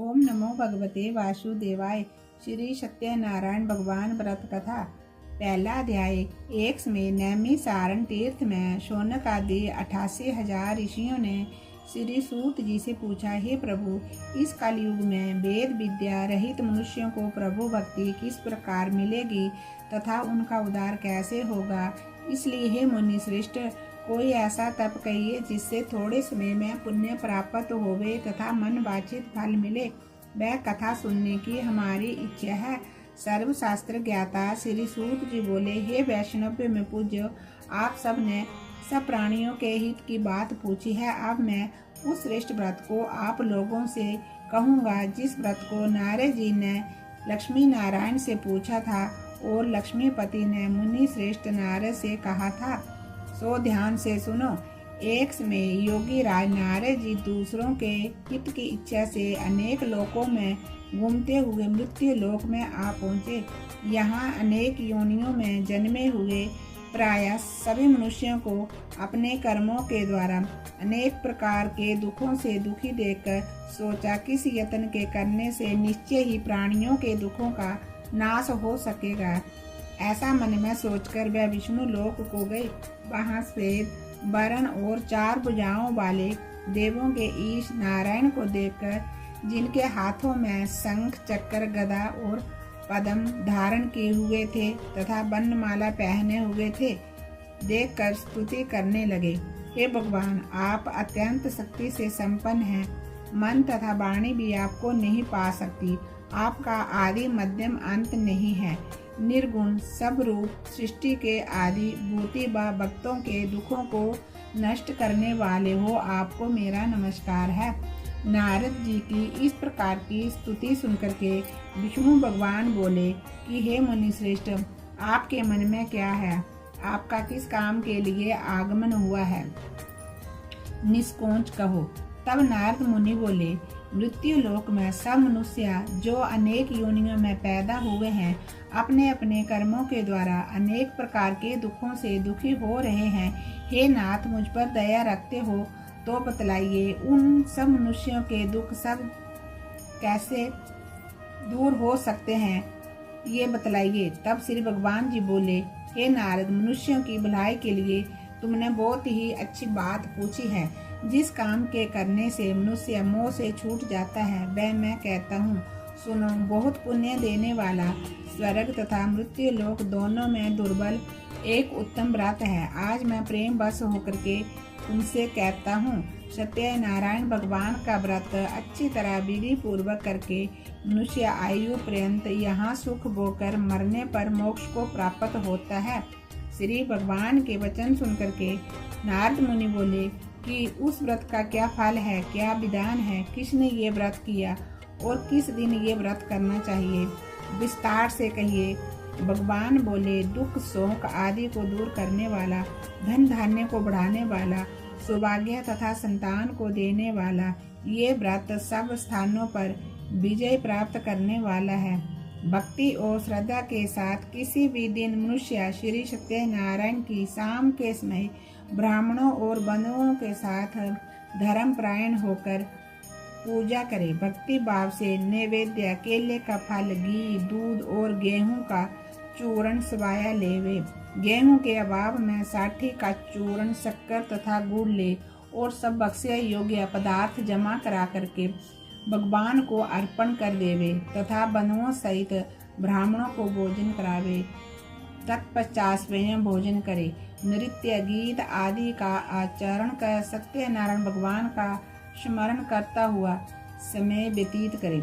ओम नमो भगवते वासुदेवाय। श्री सत्यनारायण भगवान व्रत कथा। पहला अध्याय। एक समय नैमिषारण्य तीर्थ में शौनक आदि 88,000 ऋषियों ने श्री सूत जी से पूछा, हे प्रभु, इस कलयुग में वेद विद्या रहित मनुष्यों को प्रभु भक्ति किस प्रकार मिलेगी तथा उनका उद्धार कैसे होगा। इसलिए हे मुनि श्रेष्ठ, कोई ऐसा तप कहिए जिससे थोड़े समय में पुण्य प्राप्त होवे तथा मन वांछित फल मिले। वह कथा सुनने की हमारी इच्छा है। सर्वशास्त्र ज्ञाता श्री सूत जी बोले, हे वैष्णव में पूज्य, आप सब ने सब प्राणियों के हित की बात पूछी है। अब मैं उस श्रेष्ठ व्रत को आप लोगों से कहूँगा जिस व्रत को नारद जी ने लक्ष्मी नारायण से पूछा था और लक्ष्मीपति ने मुनि श्रेष्ठ नारद से कहा था। सो ध्यान से सुनो। एक समय योगी राज नारद जी दूसरों के हित की इच्छा से अनेक लोकों में घूमते हुए मृत्यु लोक में आ पहुँचे। यहाँ अनेक योनियों में जन्मे हुए प्रायः सभी मनुष्यों को अपने कर्मों के द्वारा अनेक प्रकार के दुखों से दुखी देखकर सोचा, किस यत्न के करने से निश्चय ही प्राणियों के दुखों का नाश हो सकेगा। ऐसा मन में सोचकर वह विष्णु लोक को गए। वहाँ श्वेत वर्ण और 4 भुजाओं वाले देवों के ईश नारायण को देखकर, जिनके हाथों में शंख चक्र गदा और पद्म धारण किए हुए थे तथा वर्णमाला पहने हुए थे, देखकर स्तुति करने लगे। हे भगवान, आप अत्यंत शक्ति से संपन्न हैं। मन तथा वाणी भी आपको नहीं पा सकती। आपका आदि मध्यम अंत नहीं है। निर्गुण सब रूप सृष्टि के आदि भूति व भक्तों के दुखों को नष्ट करने वाले हो, आपको मेरा नमस्कार है। नारद जी की इस प्रकार की स्तुति सुनकर के विष्णु भगवान बोले कि हे मुनि श्रेष्ठ, आपके मन में क्या है? आपका किस काम के लिए आगमन हुआ है? निष्कोच कहो। तब नारद मुनि बोले, मृत्यु लोक में सब मनुष्य जो अनेक योनियों में पैदा हुए हैं, अपने अपने कर्मों के द्वारा अनेक प्रकार के दुखों से दुखी हो रहे हैं। हे नाथ, मुझ पर दया रखते हो तो बतलाइए, उन सब मनुष्यों के दुख सब कैसे दूर हो सकते हैं, ये बतलाइए। तब श्री भगवान जी बोले, हे नारद, मनुष्यों की भलाई के लिए तुमने बहुत ही अच्छी बात पूछी है। जिस काम के करने से मनुष्य मोह से छूट जाता है, वह मैं कहता हूँ, सुनो। बहुत पुण्य देने वाला स्वर्ग तथा मृत्यु लोक दोनों में दुर्बल एक उत्तम व्रत है। आज मैं प्रेम बस होकर के तुमसे कहता हूँ, सत्यनारायण भगवान का व्रत अच्छी तरह विधि पूर्वक करके मनुष्य आयु पर्यंत यहाँ सुख भोगकर मरने पर मोक्ष को प्राप्त होता है। श्री भगवान के वचन सुनकर के नारद मुनि बोले कि उस व्रत का क्या फल है, क्या विधान है, किसने ये व्रत किया और किस दिन ये व्रत करना चाहिए, विस्तार से कहिए। भगवान बोले, दुख शोक आदि को दूर करने वाला, धन धान्य को बढ़ाने वाला, सौभाग्य तथा संतान को देने वाला, ये व्रत सब स्थानों पर विजय प्राप्त करने वाला है। भक्ति और श्रद्धा के साथ किसी भी दिन मनुष्य श्री सत्यनारायण की शाम के समय ब्राह्मणों और बंधुओं के साथ धर्मपरायण होकर पूजा करे। भक्ति भाव से नैवेद्य केले का फल, घी, दूध और गेहूं का चूर्ण सवाया लेवे। गेहूं के अभाव में साठी का चूर्ण, शक्कर तथा गुड़ ले और सब भक्ष्य योग्य पदार्थ जमा करा करके भगवान को अर्पण कर देवे तथा बंधुओं सहित ब्राह्मणों को भोजन करावे। तत्पश्चात स्वयं भोजन करे। नृत्य गीत आदि का आचरण कर सत्यनारायण भगवान का स्मरण करता हुआ समय व्यतीत करे।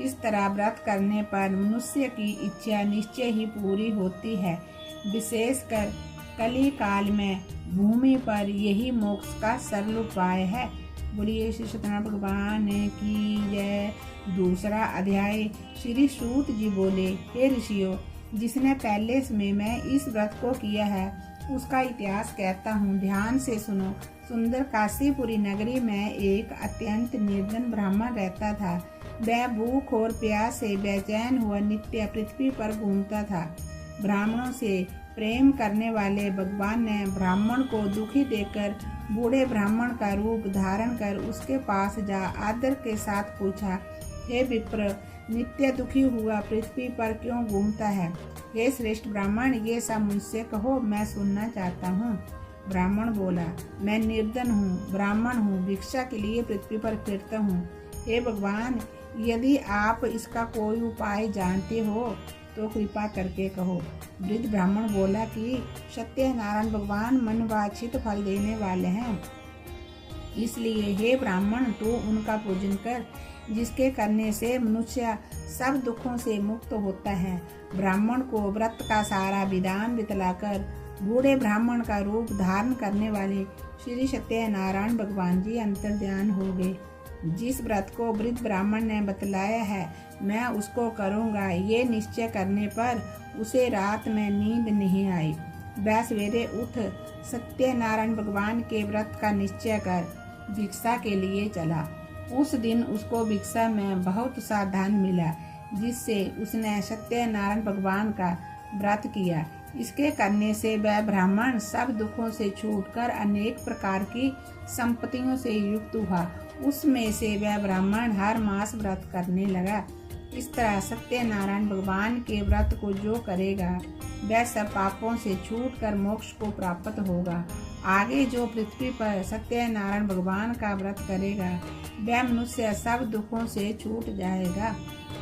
इस तरह व्रत करने पर मनुष्य की इच्छा निश्चय ही पूरी होती है। विशेषकर कली काल में भूमि पर यही मोक्ष का सरल उपाय है। बोलिए श्री सत्यनारायण भगवान की जय। दूसरा अध्याय। श्री सूत जी बोले, हे ऋषियों, जिसने पहले समय में इस व्रत को किया है उसका इतिहास कहता हूँ, ध्यान से सुनो। सुंदर काशीपुरी नगरी में एक अत्यंत निर्धन ब्राह्मण रहता था। वह भूख और प्यास से बेचैन हुआ नित्य पृथ्वी पर घूमता था। ब्राह्मणों से प्रेम करने वाले भगवान ने ब्राह्मण को दुखी देखकर बूढ़े ब्राह्मण का रूप धारण कर उसके पास जा आदर के साथ पूछा, हे विप्र, नित्य दुखी हुआ पृथ्वी पर क्यों घूमता है? हे श्रेष्ठ ब्राह्मण, ये सब मुझसे कहो, मैं सुनना चाहता हूँ। ब्राह्मण बोला, मैं निर्धन हूँ, ब्राह्मण हूँ, भिक्षा के लिए पृथ्वी पर फिरता हूँ। हे भगवान, यदि आप इसका कोई उपाय जानते हो तो कृपा करके कहो। वृद्ध ब्राह्मण बोला कि सत्यनारायण भगवान मनवांछित फल देने वाले हैं, इसलिए हे ब्राह्मण, तू उनका पूजन कर, जिसके करने से मनुष्य सब दुखों से मुक्त होता है। ब्राह्मण को व्रत का सारा विधान बतलाकर बूढ़े ब्राह्मण का रूप धारण करने वाले श्री सत्यनारायण भगवान जी अंतर्ध्यान हो गए। जिस व्रत को वृद्ध ब्राह्मण ने बतलाया है, मैं उसको करूँगा, ये निश्चय करने पर उसे रात में नींद नहीं आई। वह सवेरे उठ सत्यनारायण भगवान के व्रत का निश्चय कर भिक्षा के लिए चला। उस दिन उसको भिक्षा में बहुत सा धन मिला, जिससे उसने सत्यनारायण भगवान का व्रत किया। इसके करने से वह ब्राह्मण सब दुखों से छूटकर अनेक प्रकार की संपत्तियों से युक्त हुआ। उसमें से वह ब्राह्मण हर मास व्रत करने लगा। इस तरह सत्यनारायण भगवान के व्रत को जो करेगा, वह सब पापों से छूटकर मोक्ष को प्राप्त होगा। आगे जो पृथ्वी पर सत्यनारायण भगवान का व्रत करेगा, वह मनुष्य सब दुखों से छूट जाएगा।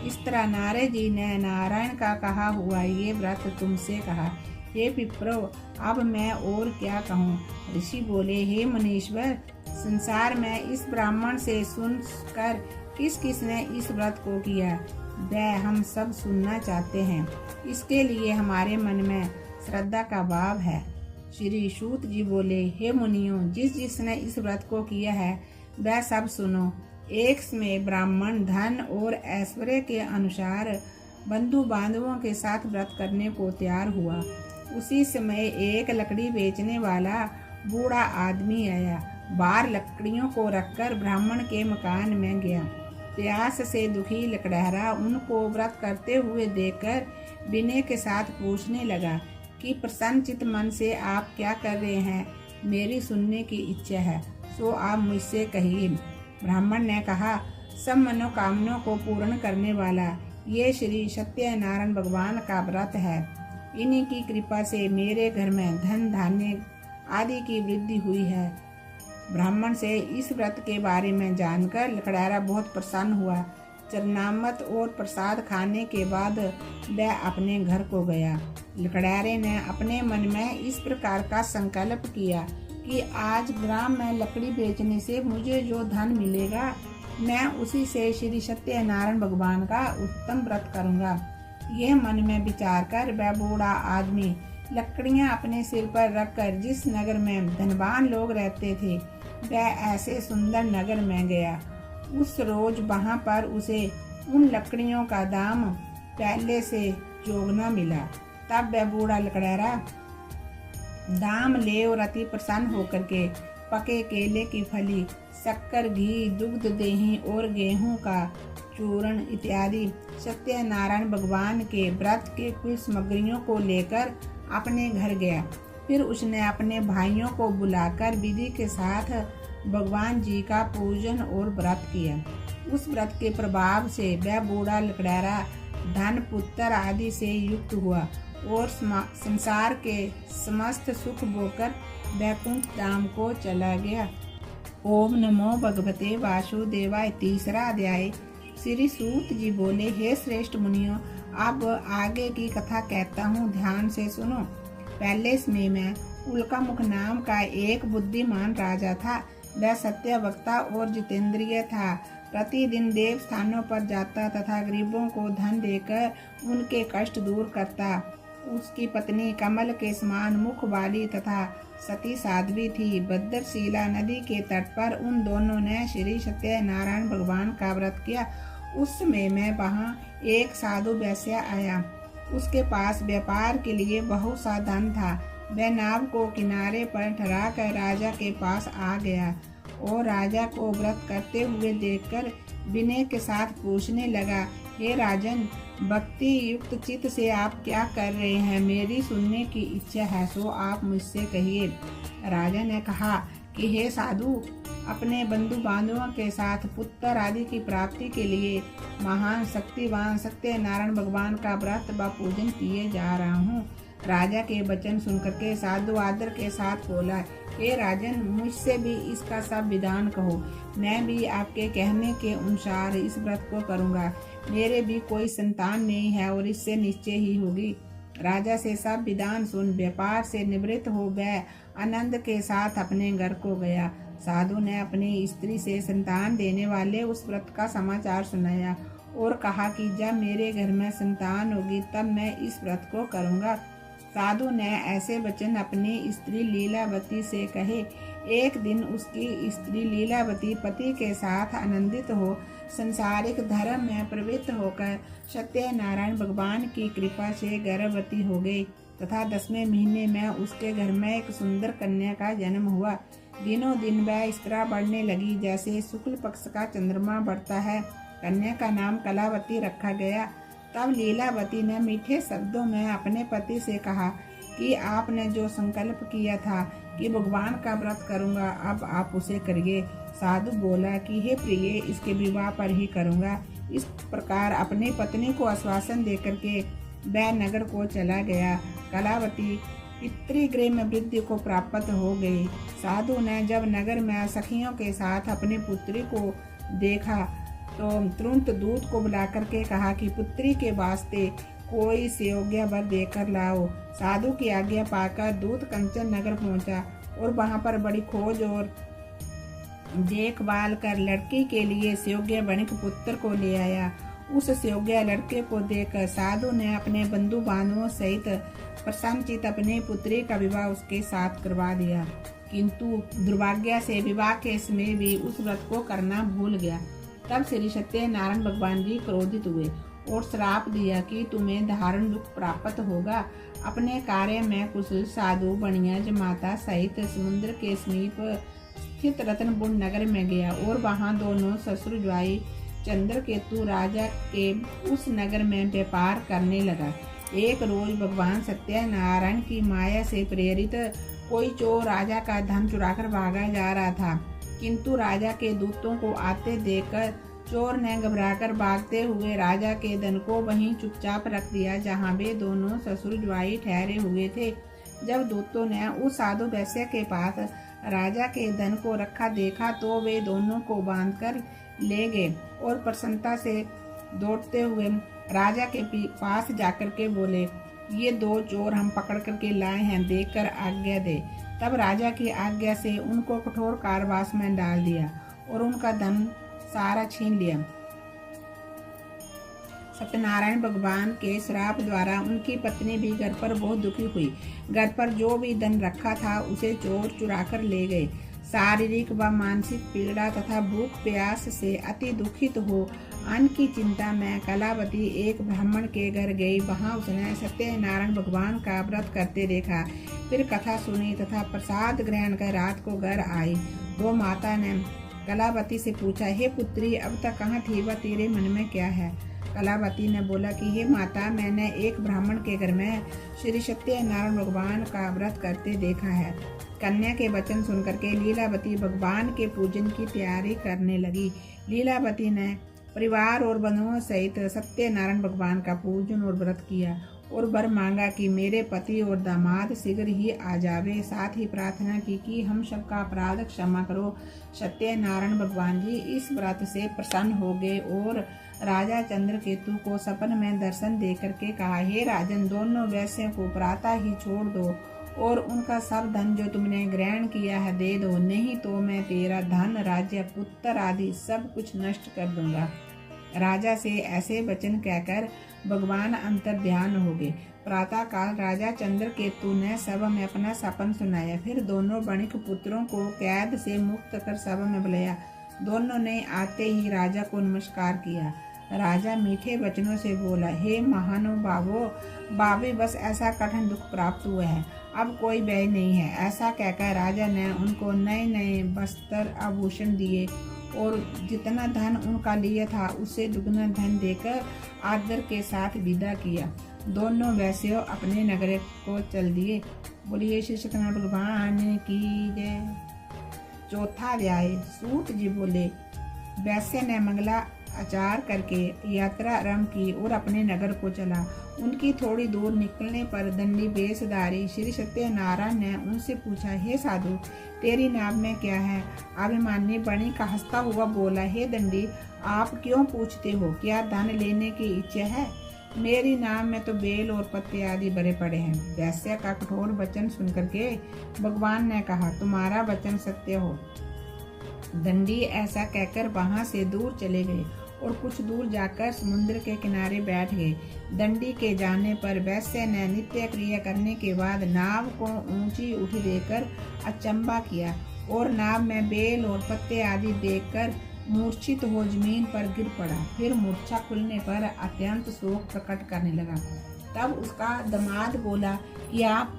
इस तरह नारद जी ने नारायण का कहा हुआ ये व्रत तुमसे कहा। हे विप्रो, अब मैं और क्या कहूँ? ऋषि बोले, हे मुनीश्वर, संसार में इस ब्राह्मण से सुनकर किस किस ने इस व्रत को किया, वह हम सब सुनना चाहते हैं। इसके लिए हमारे मन में श्रद्धा का भाव है। श्री सूत जी बोले, हे मुनियों, जिसने इस व्रत को किया है वह सब सुनो। एक समय ब्राह्मण धन और ऐश्वर्य के अनुसार बंधु बांधवों के साथ व्रत करने को तैयार हुआ। उसी समय एक लकड़ी बेचने वाला बूढ़ा आदमी आया। बाहर लकड़ियों को रखकर ब्राह्मण के मकान में गया। प्यास से दुखी लकड़हारा उनको व्रत करते हुए देखकर विनय के साथ पूछने लगा कि प्रसन्नचित मन से आप क्या कर रहे हैं? मेरी सुनने की इच्छा है, सो आप मुझसे कहिए। ब्राह्मण ने कहा, सब मनोकामनाओं को पूर्ण करने वाला ये श्री सत्यनारायण भगवान का व्रत है। इन्हीं की कृपा से मेरे घर में धन धान्य आदि की वृद्धि हुई है। ब्राह्मण से इस व्रत के बारे में जानकर लकड़हारा बहुत प्रसन्न हुआ। चरणामृत और प्रसाद खाने के बाद वह अपने घर को गया। लकड़हारे ने अपने मन में इस प्रकार का संकल्प किया कि आज ग्राम में लकड़ी बेचने से मुझे जो धन मिलेगा, मैं उसी से श्री सत्यनारायण भगवान का उत्तम व्रत करूंगा। यह मन में विचार कर वह बूढ़ा आदमी लकड़ियां अपने सिर पर रखकर जिस नगर में धनवान लोग रहते थे, वह ऐसे सुंदर नगर में गया। उस रोज वहां पर उसे उन लकड़ियों का दाम पहले से जोगना मिला। तब वह बूढ़ा लकड़हारा दाम ले और अति प्रसन्न होकर के पके केले की फली, शक्कर, घी, दुग्ध देही और गेहूं का चूर्ण इत्यादि सत्यनारायण भगवान के व्रत के कुछ सामग्रियों को लेकर अपने घर गया। फिर उसने अपने भाइयों को बुलाकर विधि के साथ भगवान जी का पूजन और व्रत किया। उस व्रत के प्रभाव से वह बूढ़ा लकड़हारा धन, पुत्र आदि से युक्त हुआ और संसार के समस्त सुख भोगकर वैकुंठ धाम को चला गया। ओम नमो भगवते वासुदेवाय। तीसरा अध्याय। श्री सूत जी बोले, हे श्रेष्ठ मुनियों, अब आगे की कथा कहता हूँ, ध्यान से सुनो। पहले समय में उल्कामुख नाम का एक बुद्धिमान राजा था। वह सत्यवक्ता और जितेंद्रिय था। प्रतिदिन देव स्थानों पर जाता तथा गरीबों को धन देकर उनके कष्ट दूर करता। उसकी पत्नी कमल के समान मुख वाली तथा सती साध्वी थी। भद्रशिला नदी के तट पर उन दोनों ने श्री सत्यनारायण भगवान का व्रत किया। उस समय में वहाँ एक साधु वैश्य आया। उसके पास व्यापार के लिए बहुत सा धन था। वह नाव को किनारे पर ठहरा कर राजा के पास आ गया और राजा को व्रत करते हुए देखकर विनय के साथ पूछने लगा, हे राजन, भक्ति युक्त चित्त से आप क्या कर रहे हैं? मेरी सुनने की इच्छा है, सो आप मुझसे कहिए। राजा ने कहा, कि हे साधु, अपने बंधु बांधवों के साथ पुत्र आदि की प्राप्ति के लिए महान शक्तिवान सत्यनारायण भगवान का व्रत व पूजन किए जा रहा हूँ। राजा के वचन सुनकर के साधु आदर के साथ बोला, हे राजन, मुझसे भी इसका सब विधान कहो। मैं भी आपके कहने के अनुसार इस व्रत को करूँगा। मेरे भी कोई संतान नहीं है और इससे निश्चय ही होगी। राजा से सब विधान सुन व्यापार से निवृत्त हो वह आनंद के साथ अपने घर को गया। साधु ने अपनी स्त्री से संतान देने वाले उस व्रत का समाचार सुनाया और कहा कि जब मेरे घर में संतान होगी तब मैं इस व्रत को करूँगा। साधु ने ऐसे वचन अपनी स्त्री लीलावती से कहे। एक दिन उसकी स्त्री लीलावती पति के साथ आनंदित हो संसारिक धर्म में प्रवृत्त होकर सत्यनारायण भगवान की कृपा से गर्भवती हो गई तथा 10वें महीने में उसके घर में एक सुंदर कन्या का जन्म हुआ। दिनों दिन वह इस तरह बढ़ने लगी जैसे शुक्ल पक्ष का चंद्रमा बढ़ता है। कन्या का नाम कलावती रखा गया। तब लीलावती ने मीठे शब्दों में अपने पति से कहा कि आपने जो संकल्प किया था कि भगवान का व्रत करूंगा, अब आप उसे करिए। साधु बोला कि हे प्रिय, इसके विवाह पर ही करूंगा। इस प्रकार अपनी पत्नी को आश्वासन देकर के वह नगर को चला गया। कलावती पितृगृह में वृद्धि को प्राप्त हो गई। साधु ने जब नगर में सखियों के साथ अपनी पुत्री को देखा तो तुरंत दूत को बुला करके कहा कि पुत्री के वास्ते कोई सुयोग्य वर देकर लाओ। साधु की आज्ञा पाकर दूत कंचन नगर पहुंचा और वहां पर बड़ी खोज और देखभाल कर लड़की के लिए सुयोग्य वणिक पुत्र को ले आया। उस सुयोग्य लड़के को देखकर साधु ने अपने बंधु बांधवों सहित प्रसन्नचित अपनी पुत्री का विवाह उसके साथ करवा दिया, किंतु दुर्भाग्य से विवाह के समय भी उस व्रत को करना भूल गया। तब श्री सत्यनारायण भगवान जी क्रोधित हुए और श्राप दिया कि तुम्हें धारण दुख प्राप्त होगा। अपने कार्य में कुशल साधु बनिया जमाता सहित समुद्र के समीप स्थित रत्नपुर नगर में गया और वहां दोनों ससुर ज्वाई चंद्रकेतु राजा के उस नगर में व्यापार करने लगा। एक रोज भगवान सत्यनारायण की माया से प्रेरित कोई चोर राजा का धन चुराकर भागा जा रहा था, किंतु राजा के दूतों को आते देखकर चोर ने घबराकर भागते हुए राजा के धन को वहीं चुपचाप रख दिया जहां वे दोनों ससुर ज्वाई ठहरे हुए थे। जब दूतों ने उस साधु वैश्य के पास राजा के धन को रखा देखा तो वे दोनों को बांधकर ले गए और प्रसन्नता से दौड़ते हुए राजा के पास जाकर के बोले, ये दो चोर हम पकड़ करके लाए हैं, देखकर आज्ञा दे। तब राजा की आज्ञा से उनको कठोर कारावास में डाल दिया और उनका धन सारा छीन लिया। सत्यनारायण भगवान के श्राप द्वारा उनकी पत्नी भी घर पर बहुत दुखी हुई। घर पर जो भी धन रखा था उसे चोर चुराकर ले गए। शारीरिक व मानसिक पीड़ा तथा भूख प्यास से अति दुखित हो अन्न की चिंता में कलावती एक ब्राह्मण के घर गई। वहां उसने सत्यनारायण भगवान का व्रत करते देखा। फिर कथा सुनी तथा प्रसाद ग्रहण कर रात को घर आई। वो माता ने कलावती से पूछा, हे पुत्री, अब तक कहाँ थी व तेरे मन में क्या है? कलावती ने बोला कि हे माता, मैंने एक ब्राह्मण के घर में श्री सत्यनारायण भगवान का व्रत करते देखा है। कन्या के वचन सुनकर के लीलावती भगवान के पूजन की तैयारी करने लगी। लीलावती ने परिवार और बंधुओं सहित सत्यनारायण भगवान का पूजन और व्रत किया और वर मांगा कि मेरे पति और दामाद शीघ्र ही आ जावे। साथ ही प्रार्थना की कि हम सबका अपराध क्षमा करो। सत्यनारायण भगवान जी इस व्रत से प्रसन्न हो गए और राजा चंद्रकेतु को सपन में दर्शन दे करके कहा, हे राजन, दोनों वैश्यों को प्रातः ही छोड़ दो और उनका सब धन जो तुमने ग्रहण किया है दे दो, नहीं तो मैं तेरा धन, राज्य, पुत्र आदि सब कुछ नष्ट कर दूंगा। राजा से ऐसे वचन कहकर भगवान अंतर ध्यान हो गए। प्रातः काल राजा चंद्रकेतु ने सभा में अपना सपन सुनाया। फिर दोनों वणिक पुत्रों को कैद से मुक्त कर सभा में बुलाया। दोनों ने आते ही राजा को नमस्कार किया। राजा मीठे वचनों से बोला, हे महानुभावों, बाबे बस ऐसा कठिन दुख प्राप्त हुआ है, अब कोई व्यय नहीं है। ऐसा कहकर राजा ने उनको नए नए वस्त्र आभूषण दिए और जितना धन उनका लिया था उससे दुगना धन देकर आदर के साथ विदा किया। दोनों वैश्यों अपने नगर को चल दिए। बोलिए श्री सत्यनारायण भगवान की जय। चौथा अध्याय। सूत जी बोले, वैश्य ने मंगला आचार करके यात्रा आरंभ की और अपने नगर को चला। उनकी थोड़ी दूर निकलने पर दंडी वेशधारी श्री सत्यनारायण ने उनसे पूछा, हे साधु, तेरी नाम में क्या है? अभिमानी बणि का हंसता हुआ बोला, हे दंडी, आप क्यों पूछते हो? क्या धन लेने की इच्छा है? मेरी नाम में तो बेल और पत्ते आदि भरे पड़े हैं। वैश्य का कठोर वचन सुनकर के भगवान ने कहा, तुम्हारा वचन सत्य हो। दंडी ऐसा कहकर वहां से दूर चले गए और कुछ दूर जाकर समुद्र के किनारे बैठ गए। दंडी के जाने पर वैश्य ने नित्य क्रिया करने के बाद नाव को ऊंची उठी देकर अचंबा किया और नाव में बेल और पत्ते आदि देखकर मूर्छित हो जमीन पर गिर पड़ा। फिर मूर्छा खुलने पर अत्यंत शोक प्रकट करने लगा। तब उसका दामाद बोला कि आप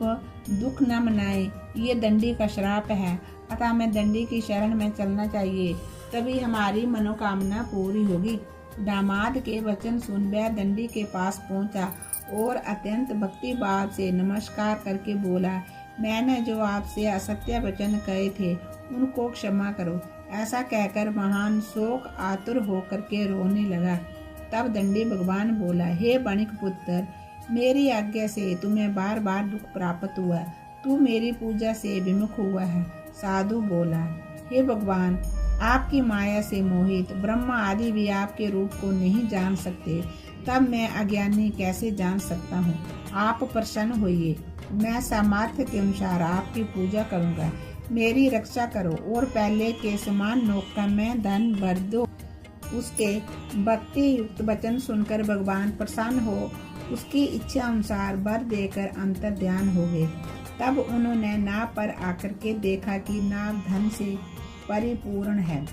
दुख न मनाएं, ये दंडी का श्राप है, अतः हमें दंडी की शरण में चलना चाहिए, तभी हमारी मनोकामना पूरी होगी। दामाद के वचन सुन वह दंडी के पास पहुंचा और अत्यंत भक्ति भाव से नमस्कार करके बोला, मैंने जो आपसे असत्य वचन कहे थे उनको क्षमा करो। ऐसा कहकर महान शोक आतुर होकर के रोने लगा। तब दंडी भगवान बोला, हे बणिक पुत्र, मेरी आज्ञा से तुम्हें बार बार दुख प्राप्त हुआ, तू मेरी पूजा से विमुख हुआ है। साधु बोला, हे भगवान, आपकी माया से मोहित ब्रह्मा आदि भी आपके रूप को नहीं जान सकते, तब मैं अज्ञानी कैसे जान सकता हूँ? आप प्रसन्न होइए, मैं सामर्थ्य के अनुसार आपकी पूजा करूँगा। मेरी रक्षा करो और पहले के समान नौका में धन भर दो। उसके भक्ति युक्त वचन सुनकर भगवान प्रसन्न हो उसकी इच्छा अनुसार वर देकर अंतर ध्यान हो गए। तब उन्होंने नाव पर आकर के देखा कि नाव धन से परिपूर्ण है।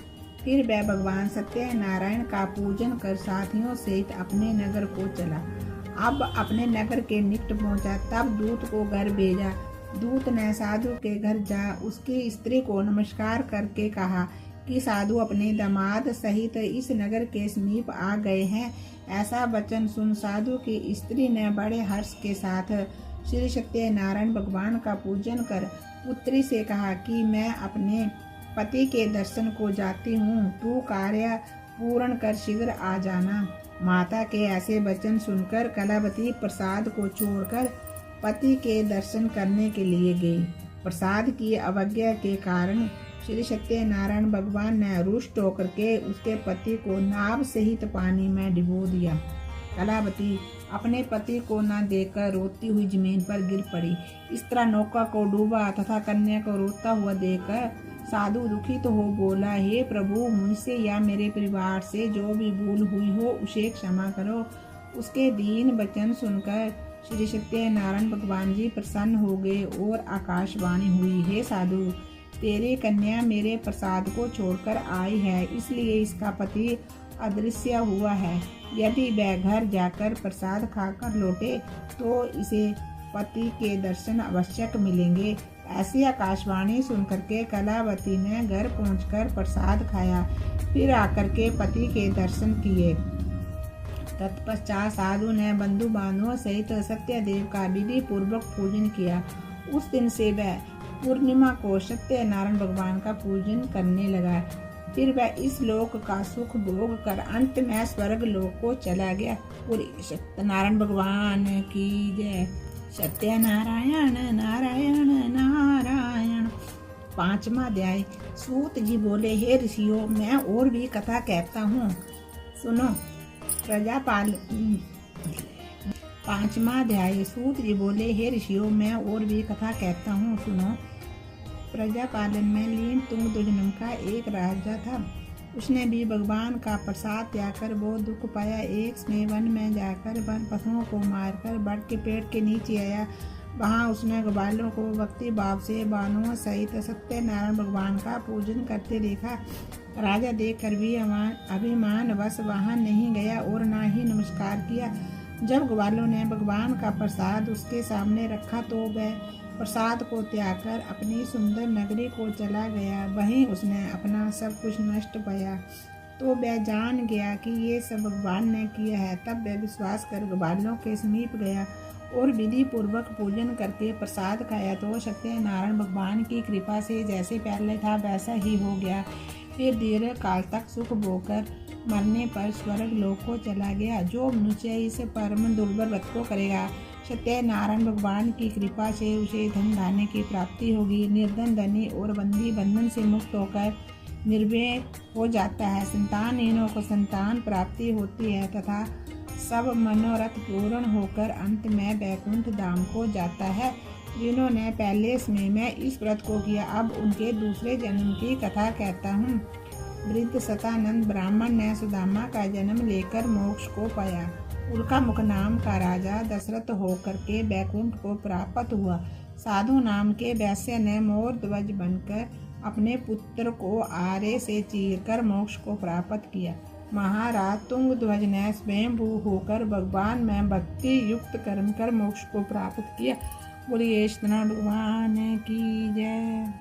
फिर वह भगवान सत्यनारायण का पूजन कर साथियों सहित अपने नगर को चला। अब अपने नगर के निकट पहुंचा, तब दूत को घर भेजा। दूत ने साधु के घर जा उसकी स्त्री को नमस्कार करके कहा कि साधु अपने दामाद सहित इस नगर के समीप आ गए हैं। ऐसा वचन सुन साधु की स्त्री ने बड़े हर्ष के साथ श्री सत्यनारायण भगवान का पूजन कर पुत्री से कहा कि मैं अपने पति के दर्शन को जाती हूँ, तू कार्य पूर्ण कर शीघ्र आ जाना। माता के ऐसे वचन सुनकर कलावती प्रसाद को छोड़कर पति के दर्शन करने के लिए गई। प्रसाद की अवज्ञा के कारण श्री सत्यनारायण भगवान ने रुष्ट होकर के उसके पति को नाव सहित पानी में डुबो दिया। कलावती अपने पति को न देखकर रोती हुई जमीन पर गिर पड़ी। इस तरह नौका को डूबा तथा कन्या को रोता हुआ देखकर साधु दुखित हो बोला, हे प्रभु, मुझसे या मेरे परिवार से जो भी भूल हुई हो उसे क्षमा करो। उसके दीन वचन सुनकर श्री सत्यनारायण भगवान जी प्रसन्न हो गए और आकाशवाणी हुई, हे साधु, तेरी कन्या मेरे प्रसाद को छोड़कर आई है, इसलिए इसका पति अदृश्य हुआ है। यदि वह घर जाकर प्रसाद खाकर लौटे तो इसे पति के दर्शन आवश्यक मिलेंगे। ऐसी आकाशवाणी सुनकर के कलावती ने घर पहुंचकर प्रसाद खाया, फिर आकर के पति के दर्शन किए। तत्पश्चात साधु ने बंधु बांधवों सहित सत्यदेव का विधि पूर्वक पूजन किया। उस दिन से वह पूर्णिमा को सत्यनारायण भगवान का पूजन करने लगा। फिर वह इस लोक का सुख भोग कर अंत में स्वर्ग लोक को चला गया। पूरी सत्यनारायण भगवान की जय। सत्यनारायण नारायण नारायण। 5वां अध्याय। सूत जी बोले, हे ऋषियों, मैं और भी कथा कहता हूँ, सुनो। प्रजापाल 5वां अध्याय। सूत जी बोले, हे ऋषियों, मैं और भी कथा कहता हूँ, सुनो। प्रजापालन में लीन तुंगध्वज नाम का एक राजा था। उसने भी भगवान का प्रसाद त्याग कर बहुत दुख पाया। एक समय वन में जाकर वन पशुओं को मारकर बड़ के पेड़ के नीचे आया। वहाँ उसने ग्वालों को भक्ति भाव से बानुओं सहित सत्यनारायण भगवान का पूजन करते देखा। राजा देखकर भी अभिमान वश वहाँ नहीं गया और ना ही नमस्कार किया। जब ग्वालों ने भगवान का प्रसाद उसके सामने रखा तो वह प्रसाद को त्याग कर अपनी सुंदर नगरी को चला गया। वहीं उसने अपना सब कुछ नष्ट पाया तो वह जान गया कि ये सब भगवान ने किया है। तब वह विश्वास कर ग्वालों के समीप गया और विधि पूर्वक पूजन करके प्रसाद खाया तो सत्यनारायण भगवान की कृपा से जैसे पहले था वैसा ही हो गया। फिर दीर्घ काल तक सुख भोगकर मरने पर स्वर्ग लोक को चला गया। जो मनुष्य इस परम दुर्लभ व्रत को करेगा, सत्यनारायण भगवान की कृपा से उसे धन धान्य की प्राप्ति होगी। निर्धन धनी और बंदी बंधन से मुक्त होकर निर्भय हो जाता है। संतानहीनों को संतान प्राप्ति होती है तथा सब मनोरथ पूर्ण होकर अंत में वैकुंठ धाम को जाता है। जिन्होंने पहले समय में इस व्रत को किया, अब उनके दूसरे जन्म की कथा कहता हूँ। वृद्ध सतानंद ब्राह्मण ने सुदामा का जन्म लेकर मोक्ष को पाया। उनका मुख नाम का राजा दशरथ होकर के वैकुंठ को प्राप्त हुआ। साधु नाम के वैश्य ने मोर ध्वज बनकर अपने पुत्र को आरे से चीरकर मोक्ष को प्राप्त किया। महाराज तुंगध्वज ने स्वयंभू होकर भगवान में भक्ति युक्त कर्म कर मोक्ष को प्राप्त किया। बोलिए कृष्ण भगवान की जय।